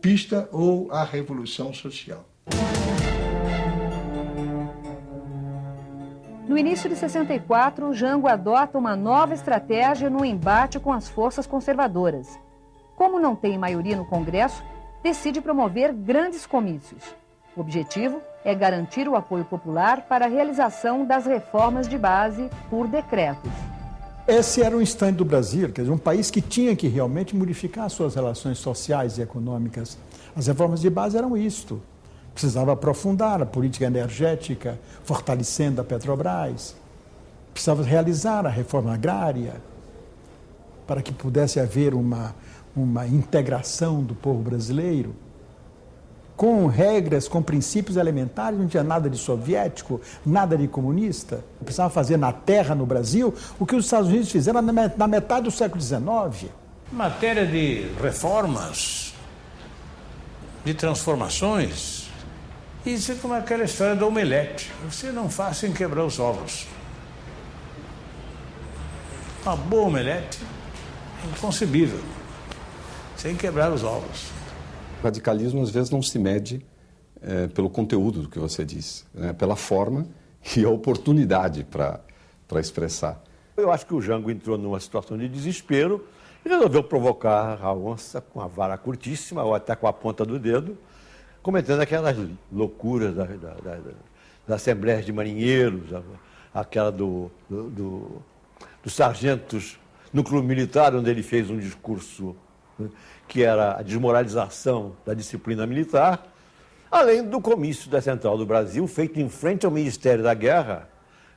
golpista ou a revolução social. No início de 64, Jango adota uma nova estratégia no embate com as forças conservadoras. Como não tem maioria no Congresso, decide promover grandes comícios. O objetivo é garantir o apoio popular para a realização das reformas de base por decretos. Esse era o instante do Brasil, quer dizer, um país que tinha que realmente modificar suas relações sociais e econômicas. As reformas de base eram isto. Precisava aprofundar a política energética, fortalecendo a Petrobras. Precisava realizar a reforma agrária para que pudesse haver uma integração do povo brasileiro, com regras, com princípios elementares, não tinha nada de soviético, nada de comunista. Precisava fazer na terra, no Brasil, o que os Estados Unidos fizeram na metade do século XIX. Em matéria de reformas, de transformações, isso é como aquela história do omelete. Você não faz sem quebrar os ovos. Uma boa omelete é inconcebível, sem quebrar os ovos. O radicalismo, às vezes, não se mede pelo conteúdo do que você diz, né? Pela forma e a oportunidade para expressar. Eu acho que o Jango entrou numa situação de desespero e resolveu provocar a onça com a vara curtíssima ou até com a ponta do dedo, cometendo aquelas loucuras das assembleias de marinheiros, aquela dos sargentos no clube militar, onde ele fez um discurso que era a desmoralização da disciplina militar, além do comício da Central do Brasil, feito em frente ao Ministério da Guerra,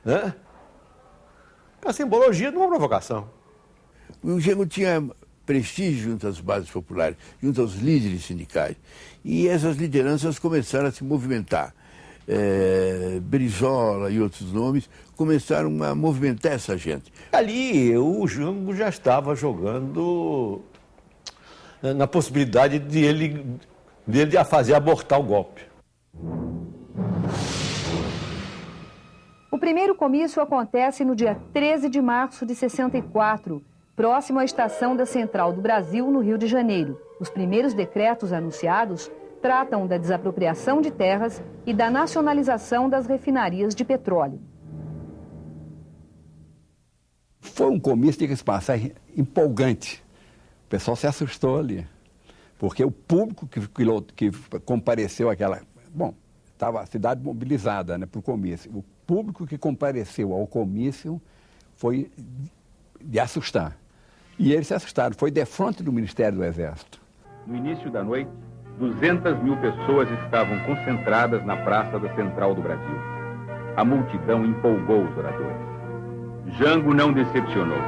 né? A simbologia de uma provocação. O Jango tinha prestígio junto às bases populares, junto aos líderes sindicais, e essas lideranças começaram a se movimentar. Brizola e outros nomes começaram a movimentar essa gente. Ali o Jango já estava jogando na possibilidade dele fazer abortar o golpe. O primeiro comício acontece no dia 13 de março de 64, próximo à estação da Central do Brasil, no Rio de Janeiro. Os primeiros decretos anunciados tratam da desapropriação de terras e da nacionalização das refinarias de petróleo. Foi um comício, diga-se de passagem, empolgante. O pessoal se assustou ali, porque o público que compareceu àquela... Bom, estava a cidade mobilizada, né, para o comício. O público que compareceu ao comício foi de assustar. E eles se assustaram. Foi defronte do Ministério do Exército. No início da noite, 200 mil pessoas estavam concentradas na Praça da Central do Brasil. A multidão empolgou os oradores. Jango não decepcionou.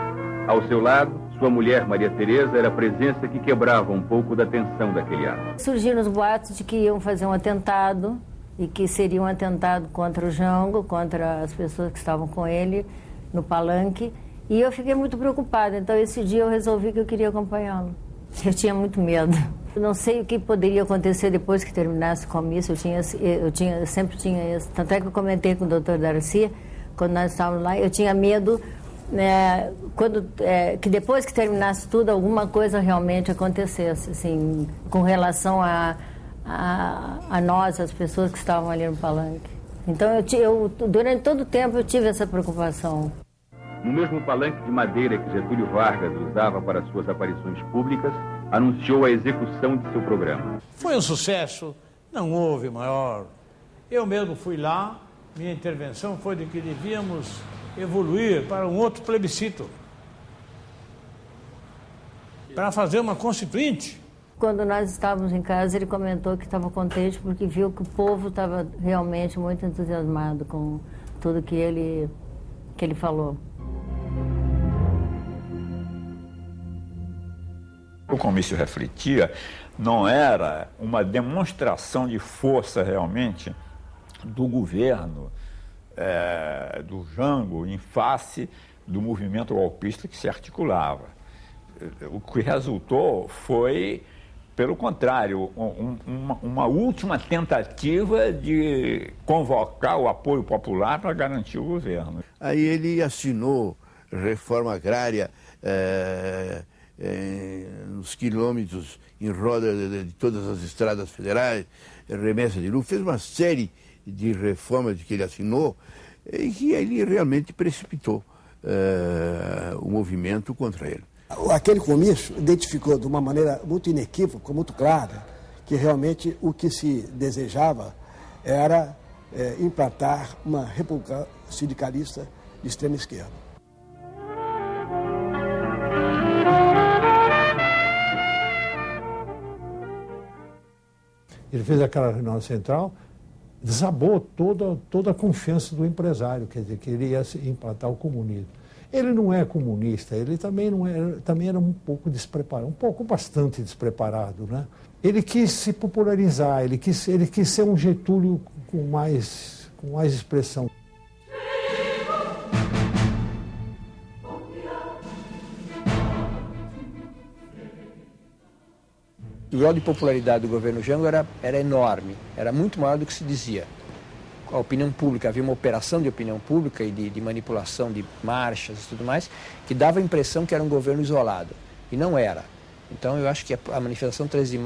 Ao seu lado, sua mulher, Maria Tereza, era a presença que quebrava um pouco da tensão daquele ato. Surgiram os boatos de que iam fazer um atentado, e que seria um atentado contra o Jango, contra as pessoas que estavam com ele no palanque, e eu fiquei muito preocupada. Então, esse dia eu resolvi que eu queria acompanhá-lo. Eu tinha muito medo. Eu não sei o que poderia acontecer depois que terminasse o comício, eu sempre tinha isso. Tanto é que eu comentei com o doutor Darcy, quando nós estávamos lá, eu tinha medo... que depois que terminasse tudo, alguma coisa realmente acontecesse, assim, com relação a nós, as pessoas que estavam ali no palanque. Então, durante todo o tempo, eu tive essa preocupação. No mesmo palanque de madeira que Getúlio Vargas usava para suas aparições públicas, anunciou a execução de seu programa. Foi um sucesso, não houve maior. Eu mesmo fui lá, minha intervenção foi de que devíamos evoluir para um outro plebiscito, para fazer uma constituinte. Quando nós estávamos em casa, ele comentou que estava contente porque viu que o povo estava realmente muito entusiasmado com tudo que ele falou. O comício refletia, não era uma demonstração de força realmente do governo, do Jango, em face do movimento golpista que se articulava. O que resultou foi, pelo contrário, uma última tentativa de convocar o apoio popular para garantir o governo. Aí ele assinou reforma agrária nos quilômetros em roda de todas as estradas federais, remessa de luz, fez uma série de reformas que ele assinou e que ele realmente precipitou o movimento contra ele. Aquele comício identificou de uma maneira muito inequívoca, muito clara, que realmente o que se desejava era implantar uma república sindicalista de extrema esquerda. Ele fez aquela reunião central, desabou toda a confiança do empresário, quer dizer, que ele ia implantar o comunismo. Ele não é comunista, ele também também era um pouco despreparado, bastante despreparado, né? Ele quis se popularizar, ele quis ser um Getúlio com mais expressão. O grau de popularidade do governo Jango era enorme, era muito maior do que se dizia. A opinião pública, havia uma operação de opinião pública e de manipulação de marchas e tudo mais, que dava a impressão que era um governo isolado, e não era. Então eu acho que a manifestação 13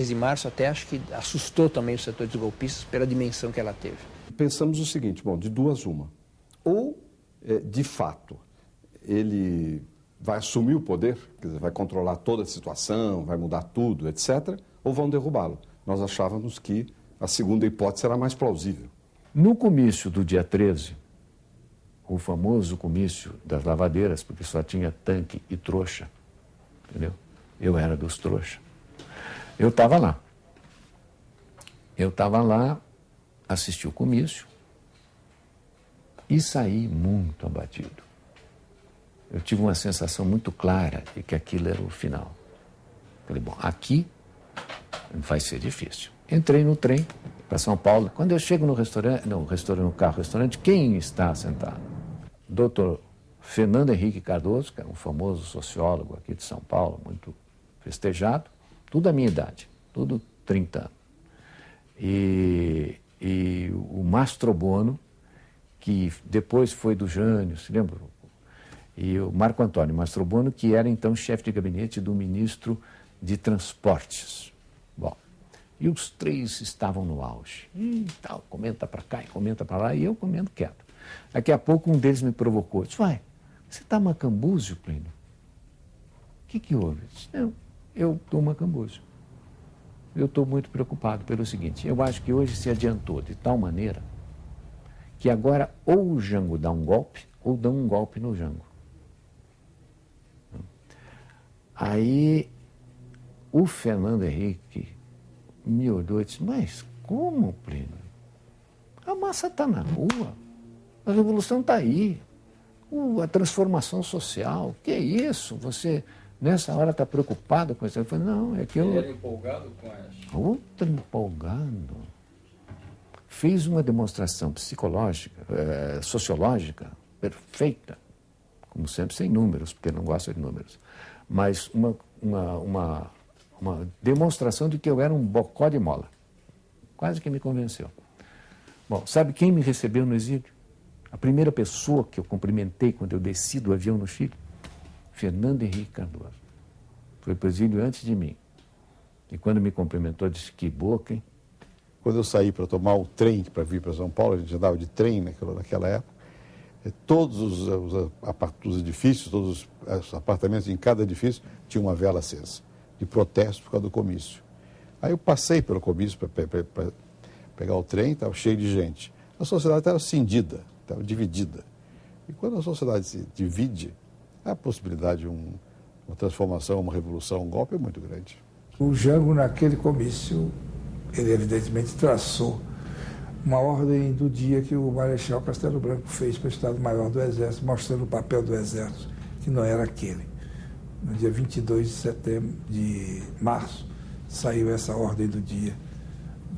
de março até acho que assustou também os setores golpistas pela dimensão que ela teve. Pensamos o seguinte, bom, de duas uma. Ou, de fato, ele vai assumir o poder, quer dizer, vai controlar toda a situação, vai mudar tudo, etc., ou vão derrubá-lo. Nós achávamos que a segunda hipótese era mais plausível. No comício do dia 13, o famoso comício das lavadeiras, porque só tinha tanque e trouxa, entendeu? Eu era dos trouxa. Eu estava lá, assisti o comício e saí muito abatido. Eu tive uma sensação muito clara de que aquilo era o final. Falei, bom, aqui vai ser difícil. Entrei no trem para São Paulo. Quando eu chego no restaurante, quem está sentado? Dr. Fernando Henrique Cardoso, que é um famoso sociólogo aqui de São Paulo, muito festejado, tudo a minha idade, tudo 30 anos. E o Mastro Bono, que depois foi do Jânio, se lembra? E o Marco Antônio Mastro Bono, que era então chefe de gabinete do ministro de Transportes. Bom, e os três estavam no auge. Tal, comenta para cá e comenta para lá, e eu comendo quieto. Daqui a pouco um deles me provocou. Disse, vai, você está macambúzio, Plínio? O que houve? Eu disse, não, eu estou macambúzio. Eu estou muito preocupado pelo seguinte, eu acho que hoje se adiantou de tal maneira que agora ou o Jango dá um golpe, ou dá um golpe no Jango. Aí o Fernando Henrique me olhou e disse, mas como, Plínio? A massa está na rua, a revolução está aí, a transformação social, que é isso? Você, nessa hora, está preocupado com isso? Eu falei, não, é que eu... Ele era empolgado com essa? Outro empolgado. Fez uma demonstração psicológica, sociológica, perfeita, como sempre, sem números, porque não gosto de números, mas uma demonstração de que eu era um bocó de mola. Quase que me convenceu. Bom, sabe quem me recebeu no exílio? A primeira pessoa que eu cumprimentei quando eu desci do avião no Chile? Fernando Henrique Cardoso. Foi para o exílio antes de mim. E quando me cumprimentou, disse, que boca, hein? Quando eu saí para tomar o trem para vir para São Paulo, a gente andava de trem naquela época, todos os edifícios, todos os apartamentos em cada edifício tinham uma vela acesa, de protesto por causa do comício. Aí eu passei pelo comício para pegar o trem, estava cheio de gente. A sociedade estava cindida, estava dividida. E quando a sociedade se divide, a possibilidade de uma transformação, uma revolução, um golpe é muito grande. O Jango, naquele comício, ele evidentemente traçou uma ordem do dia que o Marechal Castelo Branco fez para o Estado-Maior do Exército, mostrando o papel do Exército, que não era aquele. No dia 22 de março, saiu essa ordem do dia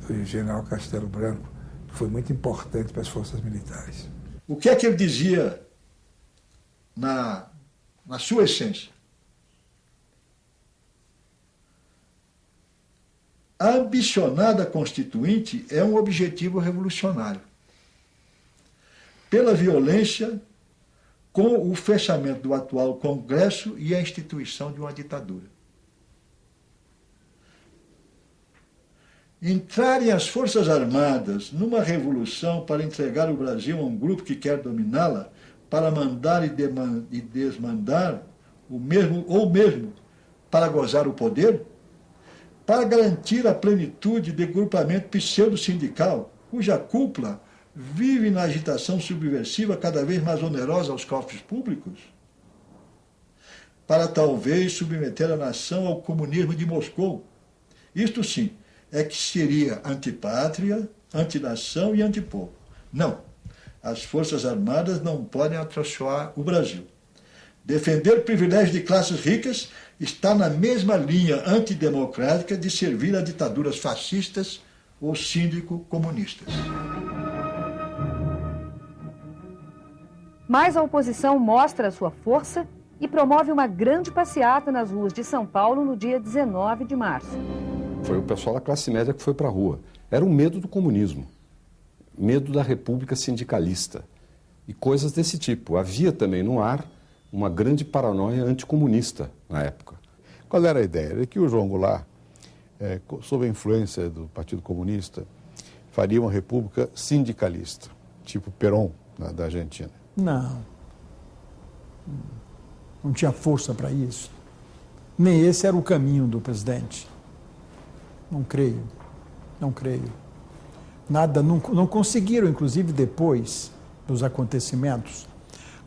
do general Castelo Branco, que foi muito importante para as forças militares. O que é que ele dizia na sua essência? A ambicionada Constituinte é um objetivo revolucionário. Pela violência, com o fechamento do atual Congresso e a instituição de uma ditadura. Entrarem as Forças Armadas numa revolução para entregar o Brasil a um grupo que quer dominá-la, para mandar e desmandar, ou mesmo para gozar o poder, para garantir a plenitude de grupamento pseudo-sindical, cuja cúpula vive na agitação subversiva cada vez mais onerosa aos cofres públicos, para talvez submeter a nação ao comunismo de Moscou. Isto sim, é que seria antipátria, antinação e antipovo. Não, as Forças Armadas não podem atroçoar o Brasil. Defender privilégios de classes ricas está na mesma linha antidemocrática de servir a ditaduras fascistas ou síndico-comunistas. Mas a oposição mostra a sua força e promove uma grande passeata nas ruas de São Paulo no dia 19 de março. Foi o pessoal da classe média que foi para a rua. Era um medo do comunismo, medo da república sindicalista e coisas desse tipo. Havia também no ar uma grande paranoia anticomunista na época. Qual era a ideia? Era que o João Goulart, sob a influência do Partido Comunista, faria uma república sindicalista, tipo Perón, da Argentina. Não tinha força para isso. Nem esse era o caminho do presidente. Não creio. Nada, não conseguiram, inclusive depois dos acontecimentos,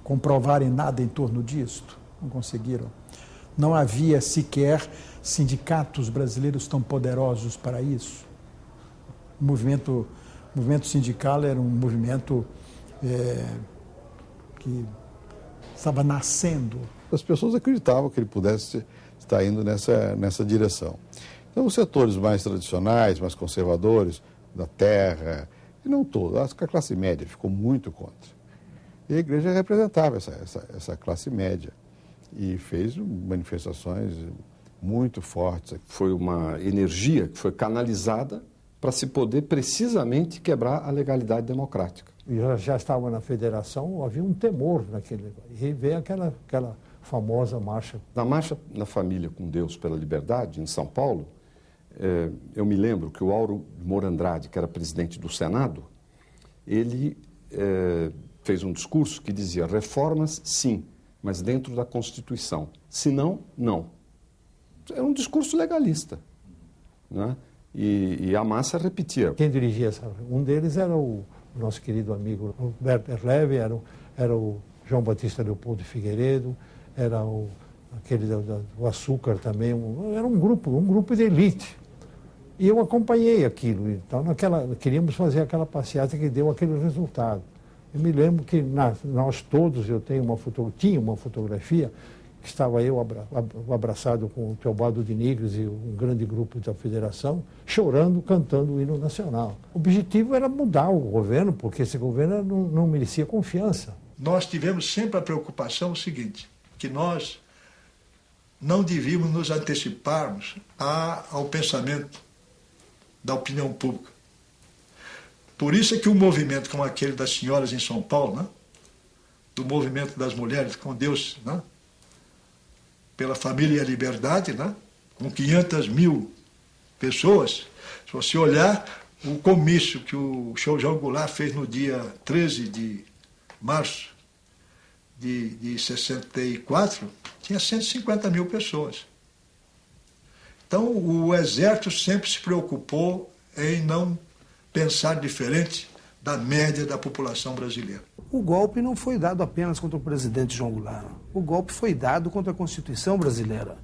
comprovarem nada em torno disto. Não conseguiram. Não havia sequer sindicatos brasileiros tão poderosos para isso. O movimento sindical era um movimento que estava nascendo. As pessoas acreditavam que ele pudesse estar indo nessa direção. Então, os setores mais tradicionais, mais conservadores, da terra, e não todos, a classe média ficou muito contra. E a igreja representava essa classe média e fez manifestações muito fortes. Foi uma energia que foi canalizada para se poder precisamente quebrar a legalidade democrática. Eu já estava na federação, havia um temor naquele negócio. E veio aquela famosa marcha. Na Marcha na Família com Deus pela Liberdade, em São Paulo, eu me lembro que o Auro Moura Andrade, que era presidente do Senado, ele fez um discurso que dizia: reformas, sim, mas dentro da Constituição. Se não, não. Era um discurso legalista, né? E a massa repetia. Quem dirigia um deles era o nosso querido amigo Roberto Erleve, era o João Batista Leopoldo Figueiredo, era aquele do Açúcar também, era um grupo de elite. E eu acompanhei aquilo. Então, queríamos fazer aquela passeata que deu aquele resultado. Eu me lembro que nós todos, eu tinha uma fotografia, que estava eu abraçado com o Teobaldo de Nigres e um grande grupo da federação, chorando, cantando o hino nacional. O objetivo era mudar o governo, porque esse governo não merecia confiança. Nós tivemos sempre a preocupação seguinte, que nós não devíamos nos anteciparmos ao pensamento da opinião pública. Por isso é que um movimento como aquele das senhoras em São Paulo, né? Do movimento das mulheres com Deus, né? Pela família e a liberdade, né? Com 500 mil pessoas, se você olhar o comício que o João Goulart fez no dia 13 de março de 64, tinha 150 mil pessoas. Então, o Exército sempre se preocupou em não pensar diferente da média da população brasileira. O golpe não foi dado apenas contra o presidente João Goulart. O golpe foi dado contra a Constituição brasileira.